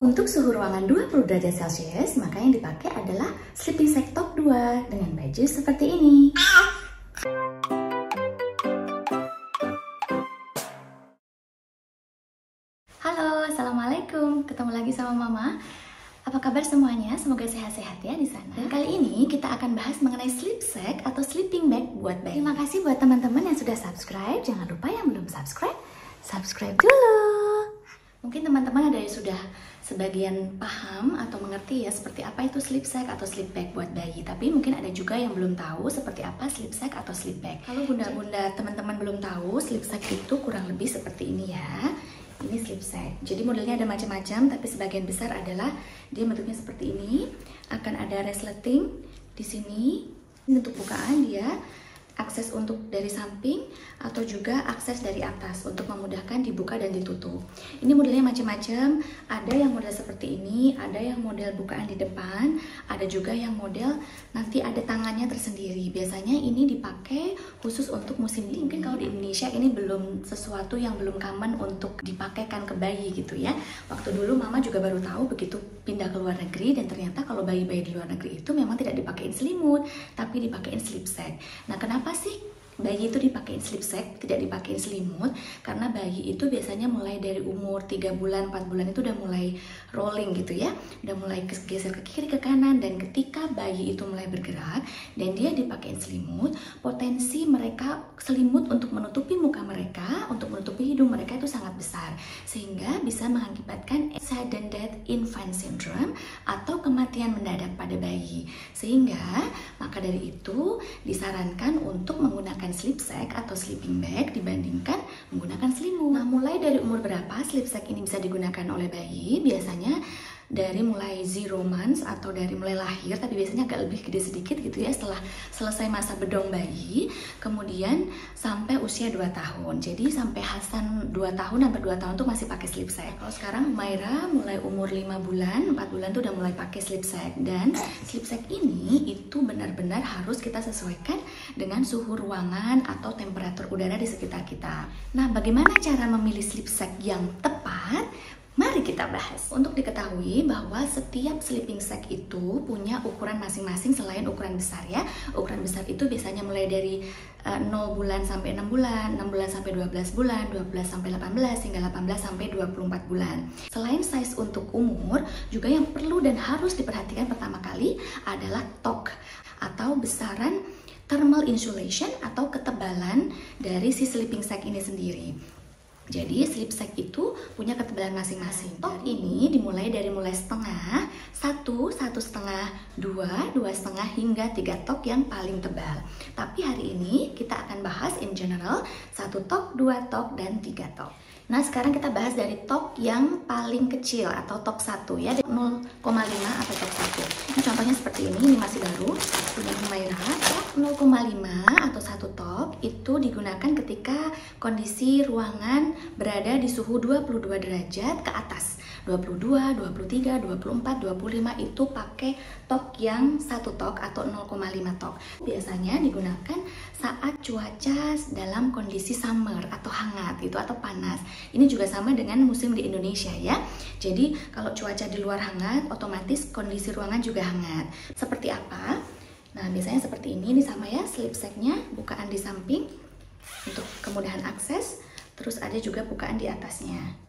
Untuk suhu ruangan 20 derajat Celcius, maka yang dipakai adalah sleeping sack top 2 dengan baju seperti ini. Halo, assalamualaikum. Ketemu lagi sama Mama. Apa kabar semuanya? Semoga sehat-sehat ya di sana. Dan kali ini kita akan bahas mengenai sleep sack atau sleeping bag buat bayi. Terima kasih buat teman-teman yang sudah subscribe. Jangan lupa yang belum subscribe, subscribe dulu. Mungkin teman-teman ada yang sudah sebagian paham atau mengerti ya seperti apa itu sleep sack atau sleep bag buat bayi. Tapi mungkin ada juga yang belum tahu seperti apa sleep sack atau sleep bag. Kalau bunda-bunda teman-teman belum tahu, sleep sack itu kurang lebih seperti ini ya. Ini sleep sack. Jadi modelnya ada macam-macam, tapi sebagian besar adalah dia bentuknya seperti ini. Akan ada resleting di sini. Ini untuk bukaan dia. Akses untuk dari samping atau juga akses dari atas untuk memudahkan dibuka dan ditutup. Ini modelnya macam-macam, ada yang model seperti ini, ada yang model bukaan di depan, ada juga yang model nanti ada tangannya tersendiri. Biasanya ini dipakai khusus untuk musim dingin. Mungkin kalau di Indonesia ini belum sesuatu yang belum common untuk dipakaikan ke bayi gitu ya. Waktu dulu Mama juga baru tahu begitu pindah ke luar negeri, dan ternyata kalau bayi-bayi di luar negeri itu memang tidak dipakein selimut, tapi dipakein sleep sack. Nah, kenapa sih bayi itu dipakein sleep sack, tidak dipakein selimut? Karena bayi itu biasanya mulai dari umur 3 bulan, 4 bulan itu udah mulai rolling gitu ya, udah mulai geser ke kiri, ke kanan, dan ketika bayi itu mulai bergerak dan dia dipakein selimut, potensi mereka selimut untuk menutupi muka mereka, untuk menutupi hidung mereka itu sangat besar, sehingga bisa mengakibatkan sudden death infant syndrome atau kematian mendadak pada bayi. Sehingga maka dari itu disarankan untuk menggunakan sleep sack atau sleeping bag dibandingkan menggunakan selimut. Nah, mulai dari umur berapa sleep sack ini bisa digunakan oleh bayi? Biasanya dari mulai 0 months atau dari mulai lahir, tapi biasanya agak lebih gede sedikit gitu ya setelah selesai masa bedong bayi, kemudian sampai usia 2 tahun. Jadi sampai Hasan 2 tahun, hampir 2 tahun tuh masih pakai sleep sack. Kalau sekarang Humaira mulai umur 5 bulan, 4 bulan tuh udah mulai pakai sleep sack. Dan sleep sack ini itu benar-benar harus kita sesuaikan dengan suhu ruangan atau temperatur udara di sekitar kita. Nah, bagaimana cara memilih sleep sack yang tepat? Mari kita bahas. Untuk diketahui bahwa setiap sleeping sack itu punya ukuran masing-masing selain ukuran besar ya. Ukuran besar itu biasanya mulai dari 0 bulan sampai 6 bulan, 6 bulan sampai 12 bulan, 12 sampai 18, hingga 18 sampai 24 bulan. Selain size untuk umur, juga yang perlu dan harus diperhatikan pertama kali adalah TOC atau besaran thermal insulation atau ketebalan dari si sleeping sack ini sendiri. Jadi sleep sack itu punya ketebalan masing-masing. Tok ini dimulai dari mulai setengah, 1, 1,5, 2, 2,5 hingga 3 tok yang paling tebal. Tapi hari ini kita akan bahas in general 1 tok, 2 tok, dan 3 tok. Nah, sekarang kita bahas dari tok yang paling kecil atau tok 1 ya, 0,5 atau tok 1. Ini contohnya seperti ini masih baru, punya Humaira. Tok 0,5 atau 1 tok itu digunakan ketika kondisi ruangan berada di suhu 22 derajat ke atas. 22, 23, 24, 25 itu pakai tok yang 1 tok atau 0,5 tok. Biasanya digunakan saat cuaca dalam kondisi summer atau hangat gitu atau panas. Ini juga sama dengan musim di Indonesia ya. Jadi kalau cuaca di luar hangat, otomatis kondisi ruangan juga hangat. Seperti apa? Nah, biasanya seperti ini sama ya, sleep sack-nya bukaan di samping untuk kemudahan akses. Terus ada juga bukaan di atasnya.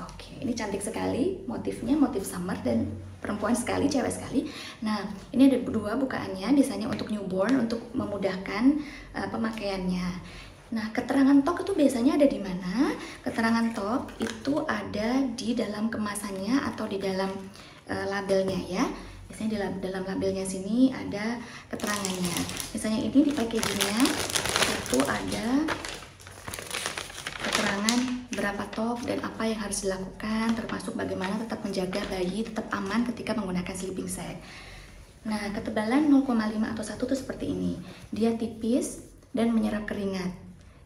Oke, ini cantik sekali motifnya, motif summer dan perempuan sekali, cewek sekali. Nah, ini ada 2 bukaannya, biasanya untuk newborn untuk memudahkan pemakaiannya. Nah, keterangan tok itu biasanya ada di mana? Keterangan tok itu ada di dalam kemasannya atau di dalam labelnya ya. Biasanya di dalam labelnya sini ada keterangannya. Misalnya ini di packagingnya itu ada keterangan berapa tok dan apa yang harus dilakukan, termasuk bagaimana tetap menjaga bayi tetap aman ketika menggunakan sleeping sack. Nah, ketebalan 0,5 atau 1 itu seperti ini. Dia tipis dan menyerap keringat.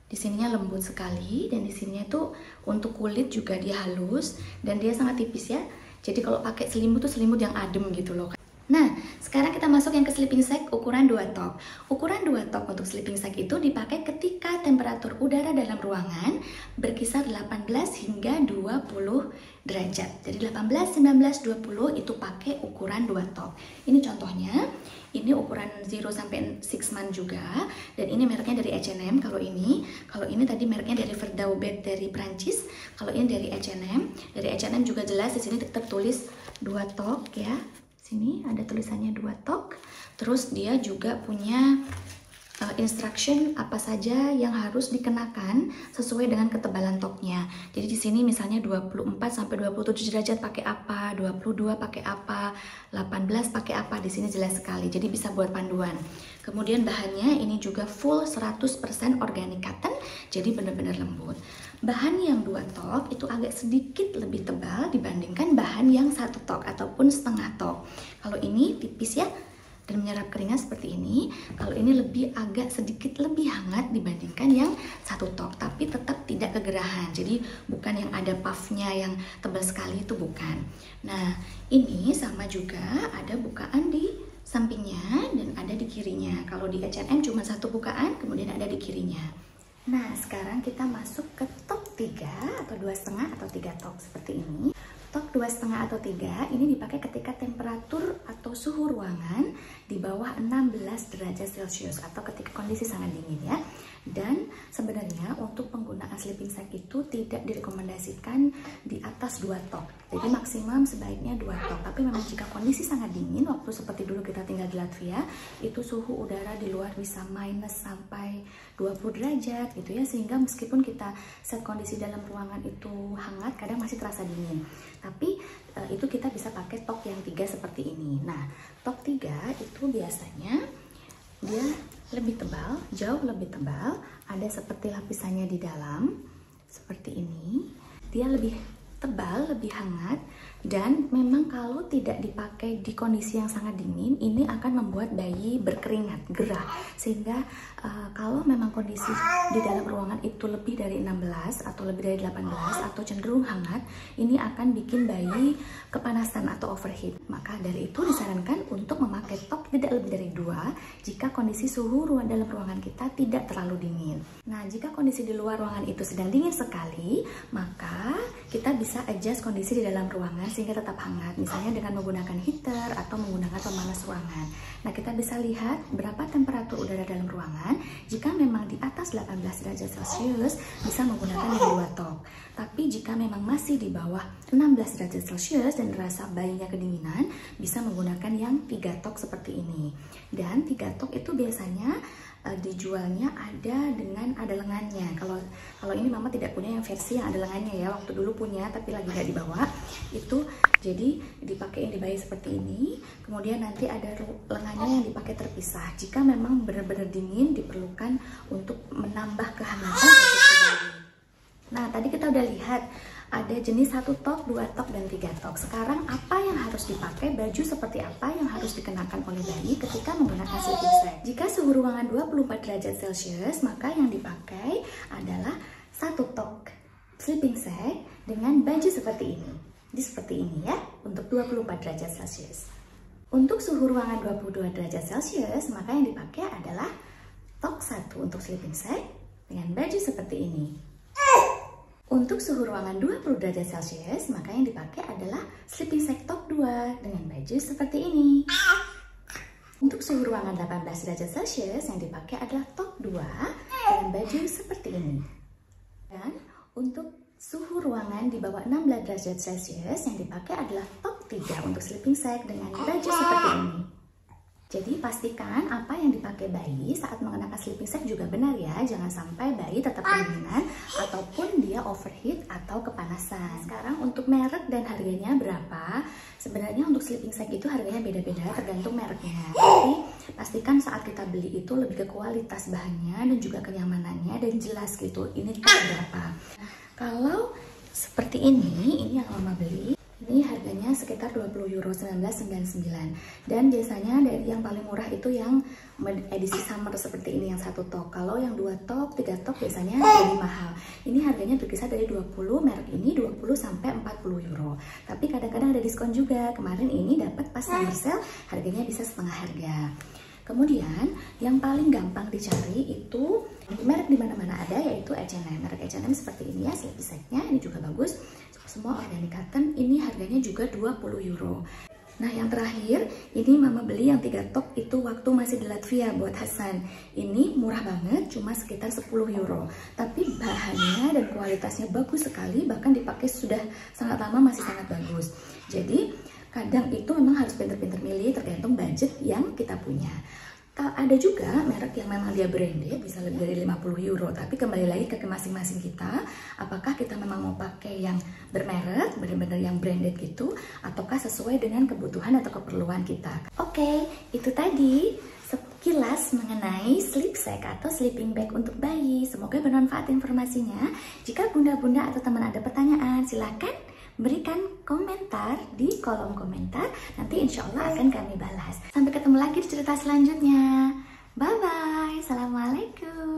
Di sininya lembut sekali, dan di sininya itu untuk kulit juga dia halus dan dia sangat tipis ya. Jadi kalau pakai selimut tuh selimut yang adem gitu loh. Nah, sekarang kita masuk yang ke sleeping sack ukuran 2 tok. Ukuran 2 tok untuk sleeping sack itu dipakai ketika temperatur udara dalam ruangan berkisar 18 hingga 20 derajat. Jadi 18, 19, 20 itu pakai ukuran 2 tok. Ini contohnya, ini ukuran 0 sampai 6 month juga, dan ini mereknya dari H&M. Kalau ini tadi mereknya dari Verdau Bed dari Prancis. Kalau ini dari H&M. Dari H&M juga jelas di sini tetap tulis 2 tok ya. Sini ada tulisannya 2 tok. Terus dia juga punya instruction apa saja yang harus dikenakan sesuai dengan ketebalan toknya. Jadi di sini misalnya 24 sampai 27 derajat pakai apa, 22 pakai apa, 18 pakai apa, di sini jelas sekali. Jadi bisa buat panduan. Kemudian bahannya ini juga full 100% organic cotton, jadi benar-benar lembut. Bahan yang 2 tok itu agak sedikit lebih tebal dibandingkan bahan yang 1 tok ataupun setengah tok. Kalau ini tipis ya, dan menyerap keringat seperti ini. Kalau ini lebih agak sedikit lebih hangat dibandingkan yang 1 tok, tapi tetap tidak kegerahan. Jadi bukan yang ada puffnya yang tebal sekali, itu bukan. Nah, ini sama juga ada bukaan di sampingnya dan ada di kirinya. Kalau di H&M cuma 1 bukaan, kemudian ada di kirinya. Nah, sekarang kita masuk ke tok 3 atau 2,5 atau 3 tok seperti ini. Tok 2,5 atau 3 ini dipakai ketika temperatur atau suhu ruangan di bawah 16 derajat Celcius atau ketika kondisi sangat dingin ya. Dan sebenarnya untuk penggunaan sleeping sack itu tidak direkomendasikan di atas 2 tok. Jadi maksimum sebaiknya 2 tok. Tapi memang jika kondisi sangat dingin, waktu seperti dulu kita tinggal di Latvia, itu suhu udara di luar bisa minus sampai 20 derajat gitu ya. Sehingga meskipun kita set kondisi dalam ruangan itu hangat, kadang masih terasa dingin. Tapi itu kita bisa pakai tok yang 3 seperti ini. Nah, tok 3 itu biasanya dia lebih tebal, jauh lebih tebal, ada seperti lapisannya di dalam seperti ini. Dia lebih tebal, lebih hangat, dan memang kalau tidak dipakai di kondisi yang sangat dingin, ini akan membuat bayi berkeringat, gerah. Sehingga kalau memang kondisi di dalam ruangan itu lebih dari 16 atau lebih dari 18 atau cenderung hangat, ini akan bikin bayi kepanasan atau overheat. Maka dari itu disarankan untuk memakai tok tidak lebih dari 2 jika kondisi suhu dalam ruangan kita tidak terlalu dingin. Nah, jika kondisi di luar ruangan itu sedang dingin sekali, maka kita bisa adjust kondisi di dalam ruangan sehingga tetap hangat, misalnya dengan menggunakan heater atau menggunakan pemanas ruangan. Nah, kita bisa lihat berapa temperatur udara dalam ruangan. Jika memang di atas 18 derajat Celcius, bisa menggunakan yang 2 tok. Tapi jika memang masih di bawah 16 derajat Celcius dan rasa bayinya kedinginan, bisa menggunakan yang 3 tok seperti ini. Dan 3 tok itu biasanya dijualnya ada lengannya. Kalau ini mama tidak punya yang versi yang ada lengannya ya, waktu dulu punya tapi lagi nggak dibawa. Itu jadi dipakein di bayi seperti ini, kemudian nanti ada lengannya yang dipakai terpisah jika memang benar-benar dingin, diperlukan untuk menambah kehangatan untuk si bayi. Nah, tadi kita udah lihat ada jenis 1 tok, 2 tok, dan 3 tok. Sekarang apa yang harus dipakai, baju seperti apa yang harus dikenakan oleh bayi ketika menggunakan sleeping sack. Jika suhu ruangan 24 derajat Celcius, maka yang dipakai adalah 1 tok sleeping sack dengan baju seperti ini. Jadi seperti ini ya, untuk 24 derajat Celcius. Untuk suhu ruangan 22 derajat Celcius, maka yang dipakai adalah tok 1 untuk sleeping sack dengan baju seperti ini. Untuk suhu ruangan 20 derajat Celcius, maka yang dipakai adalah sleeping sack tok 2 dengan baju seperti ini. Untuk suhu ruangan 18 derajat Celcius, yang dipakai adalah tok 2 dengan baju seperti ini. Dan untuk suhu ruangan di bawah 16 derajat Celcius, yang dipakai adalah tok 3 untuk sleeping sack dengan baju seperti ini. Jadi pastikan apa yang dipakai bayi saat mengenakan sleeping sack juga benar ya. Jangan sampai bayi tetap kedinginan ataupun dia overheat atau kepanasan. Sekarang untuk merek dan harganya berapa? Sebenarnya untuk sleeping sack itu harganya beda-beda tergantung mereknya. Tapi pastikan saat kita beli itu lebih ke kualitas bahannya dan juga kenyamanannya dan jelas gitu. Ini berapa? Kalau seperti ini yang mama beli, ini harganya sekitar 20 euro, 19,99. Dan biasanya dari yang paling murah itu yang edisi summer seperti ini, yang 1 tok. Kalau yang 2 tok, 3 tok biasanya lebih mahal. Ini harganya berkisar dari 20, merek ini 20 sampai 40 euro. Tapi kadang-kadang ada diskon juga. Kemarin ini dapat pas summer sale, harganya bisa setengah harga. Kemudian yang paling gampang dicari itu merek di mana-mana ada, yaitu H&M. Merek H&M seperti ini ya, slip set-nya ini juga bagus. Semua organic cotton, ini harganya juga 20 euro. Nah yang terakhir, ini mama beli yang 3 tok itu waktu masih di Latvia buat Hasan. Ini murah banget, cuma sekitar 10 euro. Tapi bahannya dan kualitasnya bagus sekali, bahkan dipakai sudah sangat lama masih sangat bagus. Jadi kadang itu memang harus pinter-pinter milih tergantung budget yang kita punya. Ada juga merek yang memang dia branded, bisa lebih dari 50 euro. Tapi kembali lagi ke masing-masing kita, apakah kita memang mau pakai yang bermerek, benar-benar yang branded gitu, ataukah sesuai dengan kebutuhan atau keperluan kita. Oke, itu tadi sekilas mengenai sleep sack atau sleeping bag untuk bayi. Semoga bermanfaat informasinya. Jika bunda-bunda atau teman ada pertanyaan, silakan berikan komentar di kolom komentar. Nanti insya Allah akan kami balas. Sampai ketemu lagi di cerita selanjutnya. Bye-bye. Assalamualaikum.